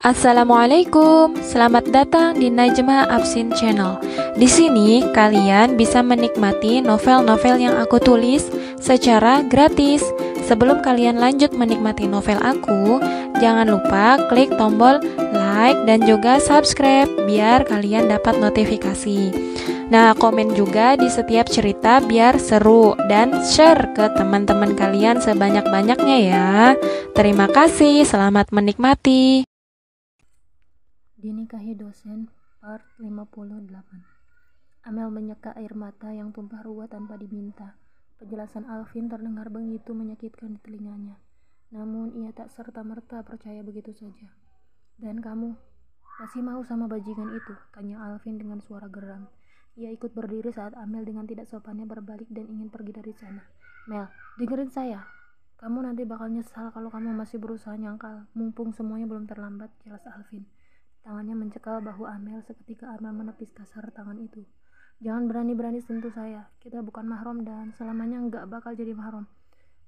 Assalamualaikum, selamat datang di Najma Absin Channel. Di sini kalian bisa menikmati novel-novel yang aku tulis secara gratis. Sebelum kalian lanjut menikmati novel aku, jangan lupa klik tombol like dan juga subscribe biar kalian dapat notifikasi. Nah, komen juga di setiap cerita biar seru dan share ke teman-teman kalian sebanyak-banyaknya ya. Terima kasih, selamat menikmati. Dinikahi dosen, part 58. Amel menyeka air mata yang tumpah ruah tanpa diminta. Penjelasan Alvin terdengar begitu menyakitkan di telinganya. Namun ia tak serta-merta percaya begitu saja. Dan kamu, masih mau sama bajingan itu? Tanya Alvin dengan suara geram. Ia ikut berdiri saat Amel dengan tidak sopannya berbalik dan ingin pergi dari sana. Mel, dengerin saya. Kamu nanti bakal nyesal kalau kamu masih berusaha nyangkal. Mumpung semuanya belum terlambat, jelas Alvin. Tangannya mencekal bahu Amel seketika Amel menepis kasar tangan itu. Jangan berani-berani sentuh saya. Kita bukan mahram dan selamanya nggak bakal jadi mahram.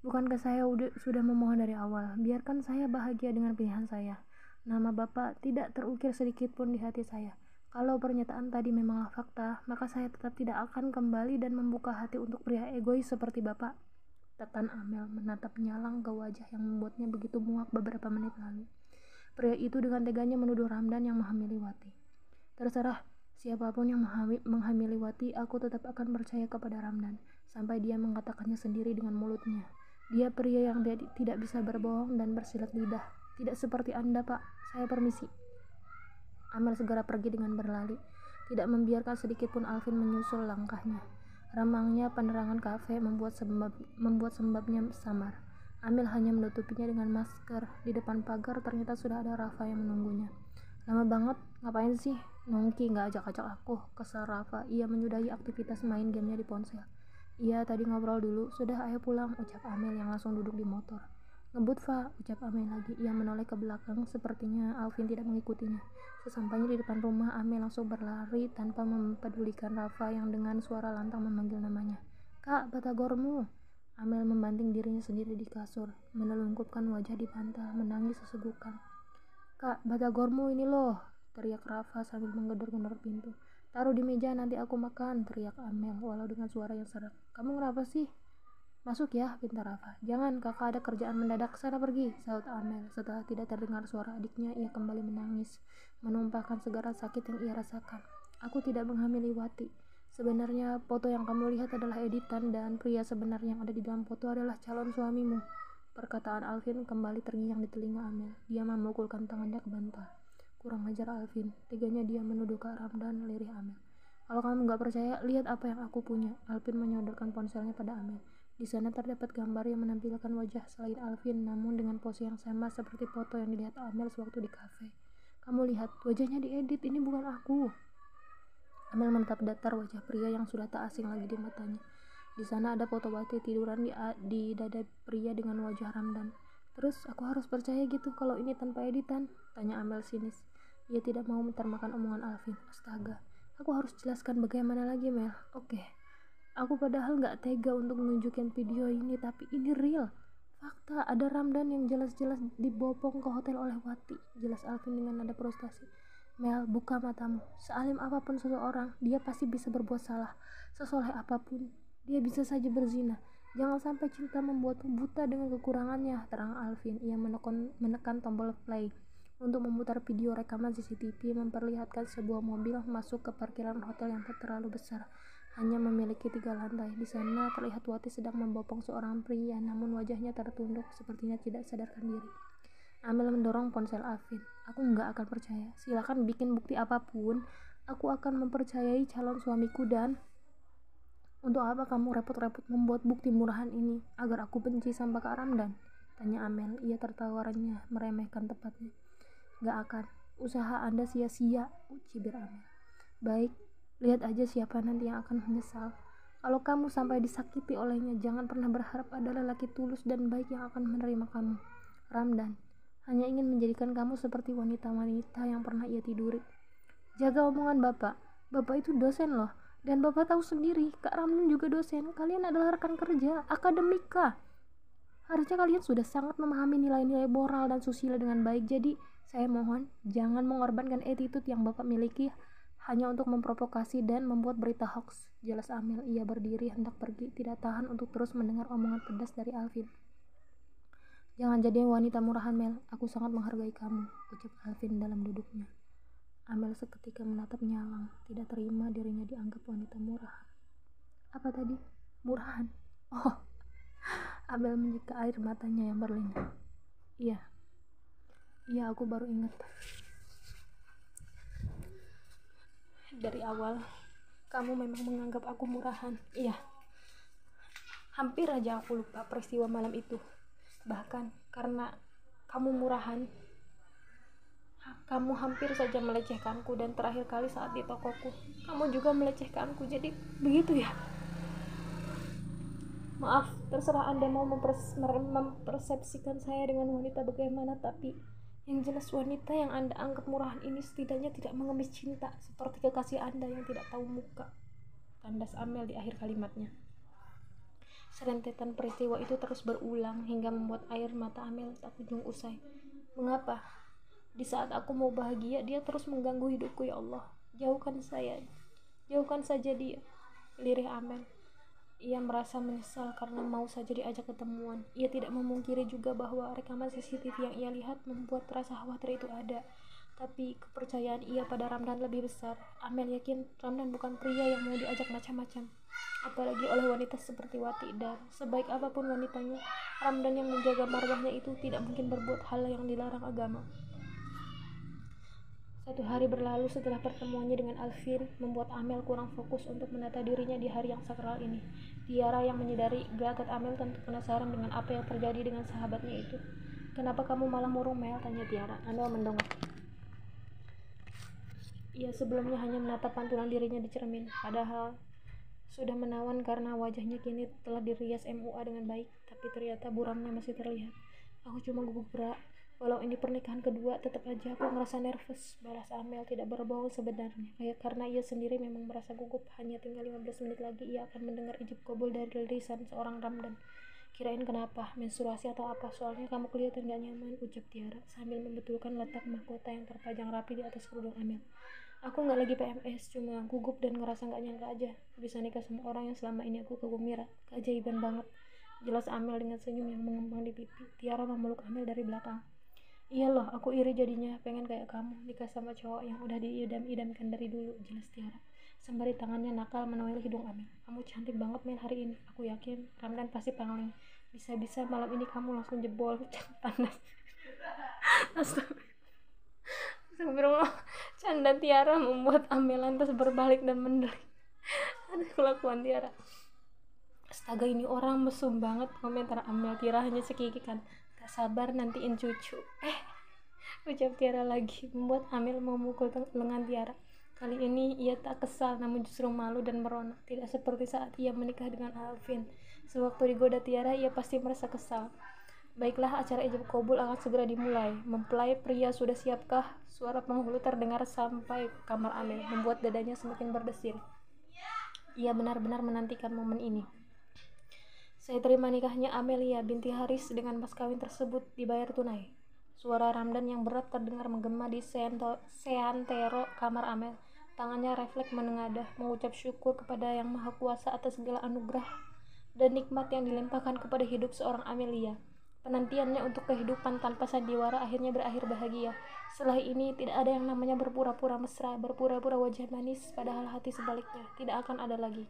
Bukankah saya sudah memohon dari awal? Biarkan saya bahagia dengan pilihan saya. Nama Bapak tidak terukir sedikit pun di hati saya. Kalau pernyataan tadi memanglah fakta, maka saya tetap tidak akan kembali dan membuka hati untuk pria egois seperti Bapak. Tetan Amel menatap nyalang ke wajah yang membuatnya begitu muak beberapa menit lalu. Pria itu dengan teganya menuduh Ramdan yang menghamili Wati. Terserah siapapun yang menghamili Wati, aku tetap akan percaya kepada Ramdan sampai dia mengatakannya sendiri dengan mulutnya. Dia pria yang tidak bisa berbohong dan bersilat lidah. Tidak seperti Anda, Pak. Saya permisi. Amel segera pergi dengan berlari, tidak membiarkan sedikit pun Alvin menyusul langkahnya. Ramangnya penerangan kafe membuat sembabnya samar. Amel hanya menutupinya dengan masker. Di depan pagar ternyata sudah ada Rafa yang menunggunya. Lama banget, ngapain sih? Nongki gak ajak-ajak aku, kesal Rafa. Ia menyudahi aktivitas main gamenya di ponsel. Iya, tadi ngobrol dulu. Sudah, ayo pulang, ucap Amel yang langsung duduk di motor. Ngebut, Fa, ucap Amel lagi. Ia menoleh ke belakang, sepertinya Alvin tidak mengikutinya. Sesampainya di depan rumah, Amel langsung berlari tanpa mempedulikan Rafa yang dengan suara lantang memanggil namanya. Kak, batagormu. Amel membanting dirinya sendiri di kasur, menelungkupkan wajah di bantal, menangis sesegukan. Kak, batagormu ini loh, teriak Rafa sambil menggedor-gedor pintu. Taruh di meja, nanti aku makan, teriak Amel walau dengan suara yang serak. Kamu kenapa sih? Masuk ya, pinta Rafa. Jangan, kakak ada kerjaan mendadak, sana pergi, saut Amel. Setelah tidak terdengar suara adiknya, ia kembali menangis, menumpahkan segala sakit yang ia rasakan. Aku tidak menghamili Wati. Sebenarnya foto yang kamu lihat adalah editan dan pria sebenarnya yang ada di dalam foto adalah calon suamimu. Perkataan Alvin kembali terngiang di telinga Amel. Dia memukulkan tangannya ke bantal. Kurang ajar Alvin, teganya dia menuduh Kak Ramdan, lirih Amel. Kalau kamu gak percaya, lihat apa yang aku punya. Alvin menyodorkan ponselnya pada Amel. Di sana terdapat gambar yang menampilkan wajah selain Alvin, namun dengan pose yang sama seperti foto yang dilihat Amel sewaktu di kafe. Kamu lihat, wajahnya diedit, ini bukan aku. Amel menatap datar wajah pria yang sudah tak asing lagi di matanya. Di sana ada foto Wati tiduran di dada pria dengan wajah Ramdan. Terus aku harus percaya gitu kalau ini tanpa editan? Tanya Amel sinis. Ia tidak mau mentermakan omongan Alvin. Astaga, aku harus jelaskan bagaimana lagi, Mel. Oke. Aku padahal gak tega untuk menunjukkan video ini, tapi ini real. Fakta, ada Ramdan yang jelas-jelas dibopong ke hotel oleh Wati. Jelas Alvin dengan nada frustasi. Mel, buka matamu. Sealim apapun seseorang, dia pasti bisa berbuat salah. Sesoleh apapun, dia bisa saja berzina. Jangan sampai cinta membuatmu buta dengan kekurangannya, terang Alvin. Ia menekan tombol play untuk memutar video rekaman CCTV memperlihatkan sebuah mobil masuk ke parkiran hotel yang tak terlalu besar, hanya memiliki 3 lantai. Di sana terlihat Wati sedang membopong seorang pria, namun wajahnya tertunduk, sepertinya tidak sadarkan diri. Amel mendorong ponsel Alvin. Aku nggak akan percaya. Silakan bikin bukti apapun. Aku akan mempercayai calon suamiku dan untuk apa kamu repot-repot membuat bukti murahan ini agar aku benci sama Kak Ramdan? Tanya Amel. Ia tertawa renyah, meremehkan tepatnya. Nggak akan. Usaha Anda sia-sia, cibir Amel. Baik, lihat aja siapa nanti yang akan menyesal. Kalau kamu sampai disakiti olehnya, jangan pernah berharap ada lelaki tulus dan baik yang akan menerima kamu. Ramdan hanya ingin menjadikan kamu seperti wanita-wanita yang pernah ia tiduri. Jaga omongan Bapak. Bapak itu dosen loh. Dan Bapak tahu sendiri, Kak Ramdan juga dosen. Kalian adalah rekan kerja, akademika. Harusnya kalian sudah sangat memahami nilai-nilai moral dan susila dengan baik. Jadi, Saya mohon, jangan mengorbankan attitude yang Bapak miliki hanya untuk memprovokasi dan membuat berita hoax. Jelas Amel. Ia berdiri hendak pergi, tidak tahan untuk terus mendengar omongan pedas dari Alvin. Jangan jadi wanita murahan, Mel. Aku sangat menghargai kamu, ucap Alvin dalam duduknya. Amel seketika menatap nyalang, tidak terima dirinya dianggap wanita murahan. Apa tadi? Murahan? Oh, Amel menyeka air matanya yang berlinang. Iya, aku baru ingat. Dari awal, kamu memang menganggap aku murahan. Iya, hampir aja aku lupa peristiwa malam itu. Bahkan karena kamu murahan, kamu hampir saja melecehkanku, dan terakhir kali saat di tokoku, kamu juga melecehkanku. Jadi begitu ya? Maaf, terserah Anda mau mempersepsikan saya dengan wanita bagaimana, tapi yang jelas wanita yang Anda anggap murahan ini setidaknya tidak mengemis cinta seperti kekasih Anda yang tidak tahu muka, kandas Amel di akhir kalimatnya. Serentetan peristiwa itu terus berulang hingga membuat air mata Amel tak kunjung usai. Mengapa? Di saat aku mau bahagia, dia terus mengganggu hidupku, ya Allah. Jauhkan saja dia, lirih Amel. Ia merasa menyesal karena mau saja diajak ketemuan. Ia tidak memungkiri juga bahwa rekaman CCTV yang ia lihat membuat rasa khawatir itu ada. Tapi kepercayaan ia pada Ramdan lebih besar. Amel yakin Ramdan bukan pria yang mau diajak macam-macam, apalagi oleh wanita seperti Wati. Dan sebaik apapun wanitanya, Ramdan yang menjaga marwahnya itu tidak mungkin berbuat hal yang dilarang agama. Satu hari berlalu setelah pertemuannya dengan Alvin membuat Amel kurang fokus untuk menata dirinya di hari yang sakral ini. Tiara yang menyadari gelagat Amel tentu penasaran dengan apa yang terjadi dengan sahabatnya itu. Kenapa kamu malah murung, Mel? Tanya Tiara. Amel mendongak. Ia sebelumnya hanya menatap pantulan dirinya di cermin, padahal sudah menawan karena wajahnya kini telah dirias MUA dengan baik, tapi ternyata buramnya masih terlihat. Aku cuma gugup, Bra. Walau ini pernikahan kedua, tetap aja aku ngerasa nervous, balas Amel tidak berbohong sebenarnya. Karena ia sendiri memang merasa gugup. Hanya tinggal 15 menit lagi ia akan mendengar ijab kabul dari lisan seorang Ramdan. Kirain kenapa, menstruasi atau apa? Soalnya kamu kelihatan gak nyaman, ucap Tiara sambil membetulkan letak mahkota yang terpajang rapi di atas kerudung Amel. Aku gak lagi PMS, cuma gugup dan ngerasa gak nyangka aja bisa nikah sama orang yang selama ini aku kagumi. Keajaiban banget, jelas Amel dengan senyum yang mengembang di pipi. Tiara memeluk Amel dari belakang. Iya loh, aku iri jadinya, pengen kayak kamu, nikah sama cowok yang udah diidam-idamkan dari dulu, jelas Tiara sembari tangannya nakal menoel hidung Amel. Kamu cantik banget, Mel, hari ini. Aku yakin Ramdan pasti pangling. Bisa-bisa malam ini kamu langsung jebol. Panas. Astagfirullah. Canda Tiara membuat Amel lantas berbalik dan mendelik. Aduh, kelakuan Tiara. Astaga, ini orang mesum banget, komentar Amel. Tiara hanya sekikikan. Tak sabar nantiin cucu. Ucap Tiara lagi, membuat Amel memukul lengan Tiara. Kali ini ia tak kesal, namun justru malu dan merona. Tidak seperti saat ia menikah dengan Alvin. Sewaktu digoda Tiara, ia pasti merasa kesal. Baiklah, acara ijab kabul akan segera dimulai. Mempelai pria sudah siapkah? Suara penghulu terdengar sampai kamar Amel, membuat dadanya semakin berdesir. Ia benar-benar menantikan momen ini. Saya terima nikahnya Amelia binti Haris dengan mas kawin tersebut dibayar tunai. Suara Ramdan yang berat terdengar menggema di seantero kamar Amel. Tangannya refleks menengadah, mengucap syukur kepada Yang Maha Kuasa atas segala anugerah dan nikmat yang dilimpahkan kepada hidup seorang Amelia. Penantiannya untuk kehidupan tanpa sandiwara akhirnya berakhir bahagia. Setelah ini tidak ada yang namanya berpura-pura mesra, berpura-pura wajah manis, padahal hati sebaliknya tidak akan ada lagi.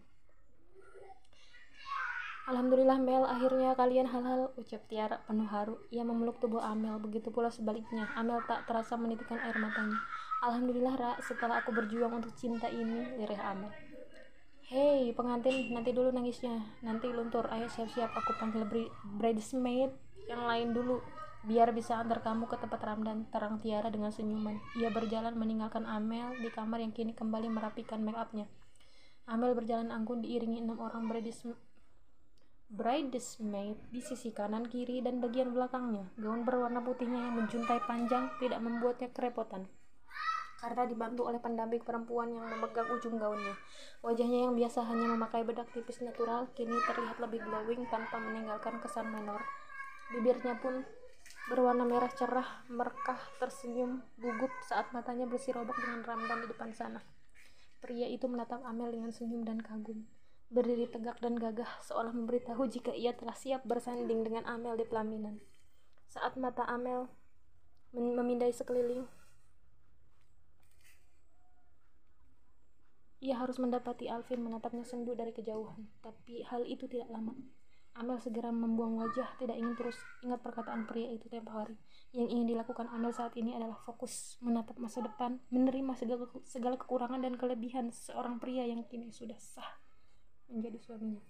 Alhamdulillah, Mel, akhirnya kalian halal, ucap Tiara penuh haru. Ia memeluk tubuh Amel, begitu pula sebaliknya. Amel tak terasa menitikkan air matanya. Alhamdulillah, Ra, setelah aku berjuang untuk cinta ini, lirih Amel. Hei, pengantin, nanti dulu nangisnya. Nanti luntur, ayo siap-siap, aku panggil bridesmaid yang lain dulu, biar bisa antar kamu ke tempat Ramdan, terang Tiara dengan senyuman. Ia berjalan meninggalkan Amel di kamar yang kini kembali merapikan make upnya. Amel berjalan anggun diiringi 6 orang bridesmaid di sisi kanan, kiri, dan bagian belakangnya. Gaun berwarna putihnya yang menjuntai panjang tidak membuatnya kerepotan karena dibantu oleh pendamping perempuan yang memegang ujung gaunnya. Wajahnya yang biasa hanya memakai bedak tipis natural kini terlihat lebih glowing tanpa meninggalkan kesan menor. Bibirnya pun berwarna merah cerah, merkah, tersenyum gugup saat matanya bersirobak dengan Ramdan di depan sana. Pria itu menatap Amel dengan senyum dan kagum, berdiri tegak dan gagah seolah memberitahu jika ia telah siap bersanding dengan Amel di pelaminan. Saat mata Amel memindai sekeliling, ia harus mendapati Alvin menatapnya sendu dari kejauhan. Tapi hal itu tidak lama. Amel segera membuang wajah, tidak ingin terus ingat perkataan pria itu tempo hari. Yang ingin dilakukan Amel saat ini adalah fokus menatap masa depan, menerima segala kekurangan dan kelebihan seorang pria yang kini sudah sah menjadi suaminya.